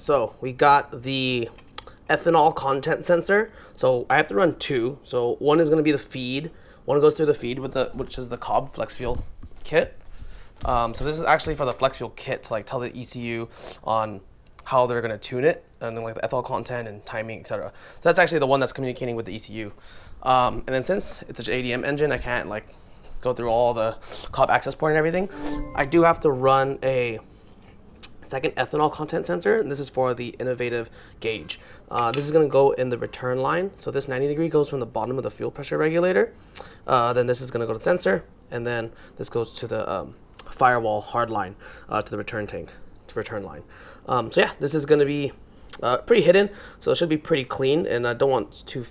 so we got the ethanol content sensor. So I have to run two. So one is going to be the feed. One goes through the feed with which is the Cobb flex fuel kit. So this is actually for the flex fuel kit to like tell the ECU on how they're going to tune it, and then like the ethanol content and timing, etc. So that's actually the one that's communicating with the ECU. And then since it's a JDM engine, I can't like go through all the Cobb access point and everything. I do have to run a second ethanol content sensor, and this is for the innovative gauge. This is going to go in the return line. So this 90-degree goes from the bottom of the fuel pressure regulator. Then this is going to go to the sensor, and then this goes to the firewall hard line to the return tank, to return line. So yeah, this is going to be pretty hidden, so it should be pretty clean, and I don't want two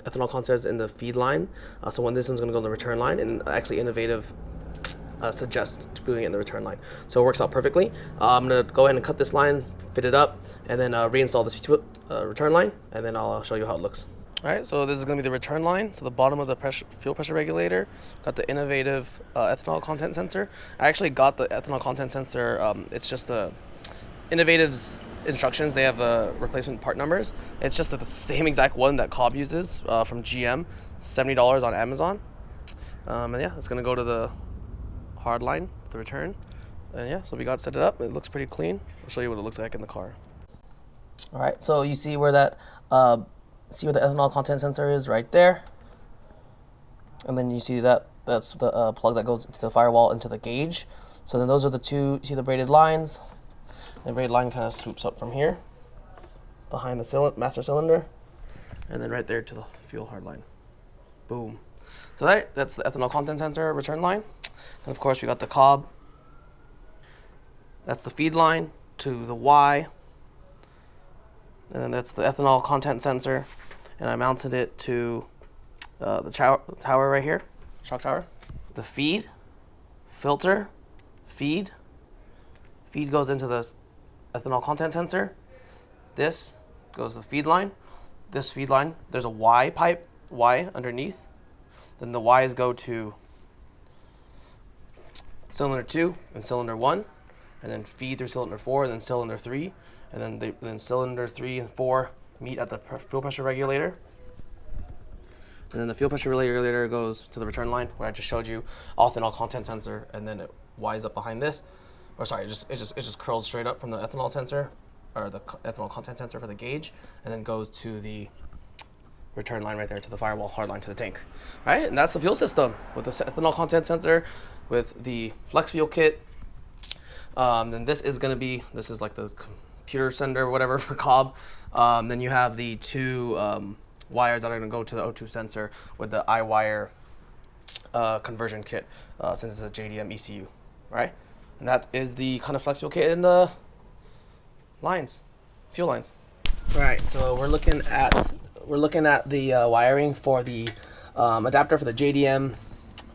ethanol contents in the feed line. So when this one's going to go in the return line, and actually innovative suggest doing it in the return line. So it works out perfectly. I'm going to go ahead and cut this line, fit it up, and then reinstall this return line, and then I'll show you how it looks. All right, so this is going to be the return line. So the bottom of the fuel pressure regulator, got the innovative ethanol content sensor. I actually got the ethanol content sensor. It's just Innovative's instructions. They have replacement part numbers. It's just the same exact one that Cobb uses from GM, $70 on Amazon. And yeah, it's going to go to the hard line, the return. And yeah, so we got set it up. It looks pretty clean. I'll show you what it looks like in the car. All right, so you see where that see where the ethanol content sensor is right there, and then you see that's the plug that goes into the firewall into the gauge. So then those are the two. You see the braided lines. The braided line kind of swoops up from here behind the master cylinder, and then right there to the fuel hard line. Boom. So that's the ethanol content sensor return line. And of course we got the Cobb. That's the feed line to the Y. And then that's the ethanol content sensor. And I mounted it to the tower right here, shock tower. The feed, filter, feed. Feed goes into the ethanol content sensor. This goes to the feed line. This feed line, there's a Y pipe, Y underneath. Then the Ys go to cylinder 2 and cylinder 1, and then feed through cylinder 4 and then cylinder 3, and then cylinder 3 and 4 meet at the fuel pressure regulator. And then the fuel pressure regulator goes to the return line where I just showed you, ethanol content sensor, and then it Ys up behind this. Or sorry, it just curls straight up from the ethanol sensor, or the ethanol content sensor for the gauge, and then goes to the return line right there to the firewall hard line to the tank. All right, and that's the fuel system with the ethanol content sensor, with the flex fuel kit. Then this is like the computer sender or whatever for Cobb. Then you have the two wires that are going to go to the O2 sensor with the Iwire conversion kit, since it's a JDM ECU. All right, and that is the kind of flex fuel kit in the lines, fuel lines. All right, so we're looking at the wiring for the adapter for the JDM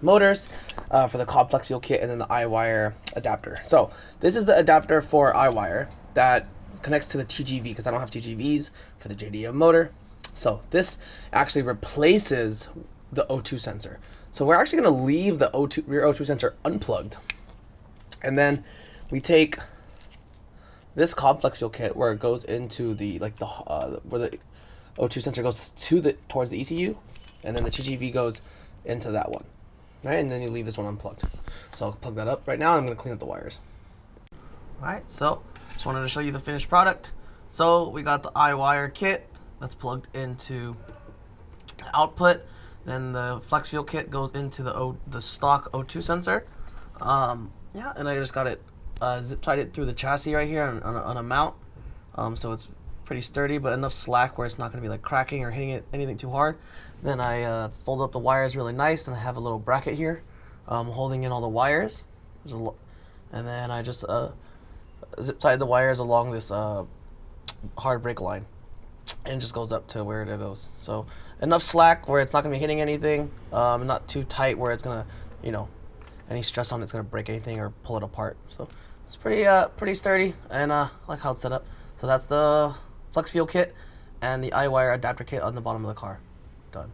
motors, for the Cobb flex fuel kit, and then the Iwire adapter. So this is the adapter for Iwire that connects to the TGV, because I don't have TGVs for the JDM motor. So this actually replaces the O2 sensor. So we're actually going to leave the rear O2 sensor unplugged, and then we take this Cobb flex fuel kit where it goes into the where the O2 sensor goes towards the ECU, and then the TGV goes into that one, right? And then you leave this one unplugged. So I'll plug that up right now. I'm going to clean up the wires. All right, so just wanted to show you the finished product. So we got the Iwire kit that's plugged into the output. Then the flex fuel kit goes into the stock O2 sensor. Yeah, and I just got it zip tied it through the chassis right here on a mount. So it's pretty sturdy, but enough slack where it's not going to be like cracking or hitting it anything too hard. Then I fold up the wires really nice, and I have a little bracket here holding in all the wires. And then I just zip tied the wires along this hard brake line, and it just goes up to where it goes. So enough slack where it's not going to be hitting anything, not too tight where it's going to, any stress on it's going to break anything or pull it apart. So it's pretty sturdy, and I like how it's set up. So that's the flex fuel kit and the Iwire adapter kit on the bottom of the car. Done.